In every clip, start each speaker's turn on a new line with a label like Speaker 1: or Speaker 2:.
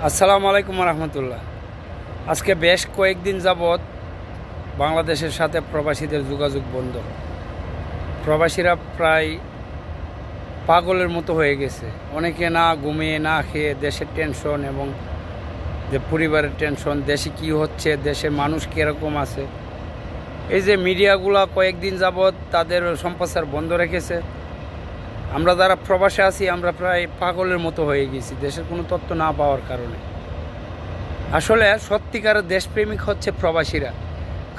Speaker 1: আসসালামু আলাইকুম রহমতুল্লাহ। আজকে বেশ কয়েকদিন যাবৎ বাংলাদেশের সাথে প্রবাসীদের যোগাযোগ বন্ধ। প্রবাসীরা প্রায় পাগলের মতো হয়ে গেছে। অনেকে না ঘুমিয়ে না খেয়ে দেশের টেনশন এবং যে পরিবারের টেনশন, দেশে কি হচ্ছে, দেশের মানুষ কীরকম আছে, এই যে মিডিয়াগুলো কয়েকদিন যাবৎ তাদের সম্প্রচার বন্ধ রেখেছে। আমরা যারা প্রবাসে আছি আমরা প্রায় পাগলের মতো হয়ে গেছি দেশের কোনো তথ্য না পাওয়ার কারণে। আসলে সত্যিকারের দেশপ্রেমিক হচ্ছে প্রবাসীরা,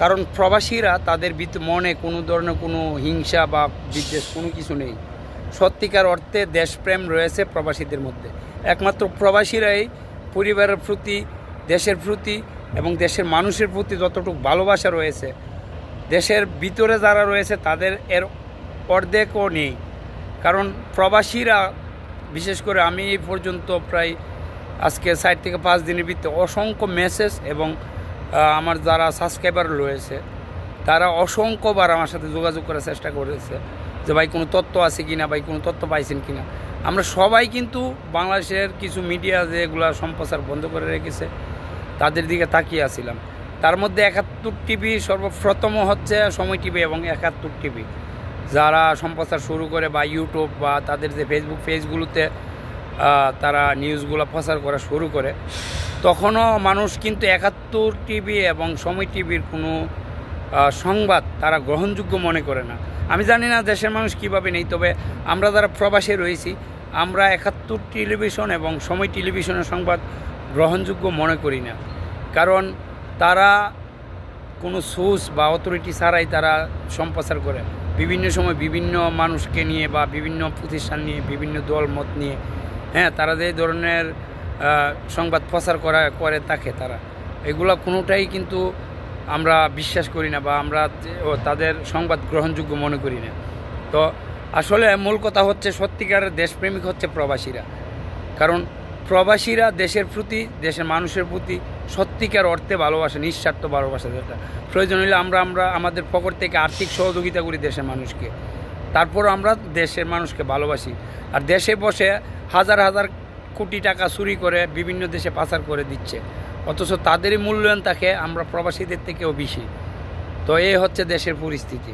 Speaker 1: কারণ প্রবাসীরা তাদের মনে কোনো ধরনের কোনো হিংসা বা বিদ্বেষ কোনো কিছু নেই। সত্যিকার অর্থে দেশপ্রেম রয়েছে প্রবাসীদের মধ্যে। একমাত্র প্রবাসীরাই পরিবারের প্রতি, দেশের প্রতি এবং দেশের মানুষের প্রতি যতটুকু ভালোবাসা রয়েছে, দেশের ভিতরে যারা রয়েছে তাদের এর অর্ধেকও নেই। কারণ প্রবাসীরা, বিশেষ করে আমি এই পর্যন্ত প্রায় আজকে 4 থেকে 5 দিনের ভিতরে অসংখ্য মেসেজ এবং আমার যারা সাবস্ক্রাইবার রয়েছে তারা অসংখ্যবার আমার সাথে যোগাযোগ করার চেষ্টা করেছে যে ভাই কোনো তথ্য আছে কি না, ভাই কোনো তথ্য পাইছেন কি না। আমরা সবাই কিন্তু বাংলাদেশের কিছু মিডিয়া যেগুলো সম্প্রচার বন্ধ করে রেখেছে তাদের দিকে তাকিয়ে আছিলাম। তার মধ্যে 71 টিভি সর্বপ্রথম হচ্ছে সময় টিভি এবং 71 টিভি যারা সম্প্রচার শুরু করে, বা ইউটিউব বা তাদের যে ফেসবুক পেজগুলোতে তারা নিউজগুলো প্রচার করা শুরু করে, তখনও মানুষ কিন্তু 71 টিভি এবং সময় টিভির কোনো সংবাদ তারা গ্রহণযোগ্য মনে করে না। আমি জানি না দেশের মানুষ কীভাবে নেই, তবে আমরা যারা প্রবাসে রয়েছি আমরা 71 টেলিভিশন এবং সময় টেলিভিশনের সংবাদ গ্রহণযোগ্য মনে করি না। কারণ তারা কোনো সোর্স বা অথরিটি ছাড়াই তারা সম্প্রচার করে বিভিন্ন সময় বিভিন্ন মানুষকে নিয়ে বা বিভিন্ন প্রতিষ্ঠান নিয়ে, বিভিন্ন দল মত নিয়ে, তারা যে ধরনের সংবাদ প্রচার করে থাকে তারা এগুলো কোনোটাই কিন্তু আমরা বিশ্বাস করি না বা আমরা তাদের সংবাদ গ্রহণযোগ্য মনে করি না। তো আসলে মূল কথা হচ্ছে সত্যিকারের দেশপ্রেমিক হচ্ছে প্রবাসীরা। কারণ প্রবাসীরা দেশের প্রতি, দেশের মানুষের প্রতি সত্যিকার অর্থে ভালোবাসা, নিঃস্বার্থ ভালোবাসা, যেটা প্রয়োজন হলে আমরা আমাদের পকেট থেকে আর্থিক সহযোগিতা করি দেশের মানুষকে, তারপর আমরা দেশের মানুষকে ভালোবাসি। আর দেশে বসে হাজার হাজার কোটি টাকা চুরি করে বিভিন্ন দেশে পাচার করে দিচ্ছে, অথচ তাদেরই মূল্যায়ন থাকে আমরা প্রবাসীদের থেকেও বেশি। তো এই হচ্ছে দেশের পরিস্থিতি।